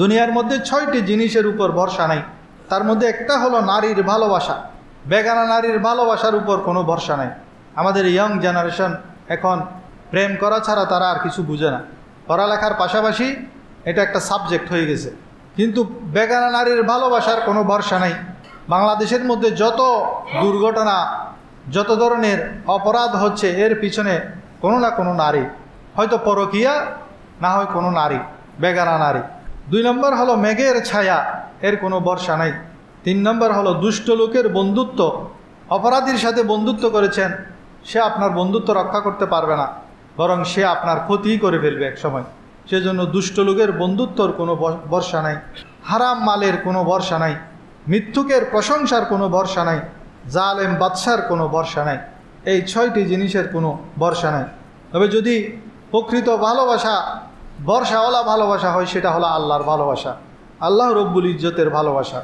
দুনিয়ার মধ্যে 6টি জিনিসের উপর ভরসা নাই। তার মধ্যে একটা হলো নারীর ভালোবাসা। বেগানা নারীর ভালোবাসার উপর কোনো ভরসা নাই। আমাদের ইয়ং জেনারেশন এখন প্রেম করা ছাড়া তারা আর কিছু বুঝে না। পড়ালেখার পাশাপাশি এটা একটা সাবজেক্ট হয়ে গেছে। কিন্তু বেগানা নারীর ভালোবাসার কোনো ভরসা নাই। বাংলাদেশের মধ্যে যত দুর্ঘটনা, যত ধরনের অপরাধ হচ্ছে, এর পিছনে কোনো না কোনো নারী, হয়তো পরকীয়া, না হয় কোনো নারী, বেগানা নারী। 2 নম্বর হলো মেঘের ছায়া, এর কোনো ভরসা নাই। 3 নম্বর হলো দুষ্ট লোকের বন্ধুত্ব। অপরাধীর সাথে বন্ধুত্ব করেছেন, সে আপনার বন্ধুত্ব রক্ষা করতে পারবে না, বরং সে আপনার ক্ষতিই করে ফেলবে এক সময়। সেজন্য দুষ্ট লোকের বন্ধুত্বর কোনো ভরসা নাই। হারাম মালের কোনো ভরসা নাই। মিথ্যুকের প্রশংসার কোনো ভরসা নাই। জালেম বাদশার কোনো ভরসা নাই। এই 6টি জিনিসের কোনো ভরসা নাই। তবে যদি প্রকৃত ভালোবাসা, ভরসাওয়ালা ভালোবাসা হয়, সেটা হলো আল্লাহর ভালোবাসা, আল্লাহ রব্বুল ইজ্জতের ভালোবাসা।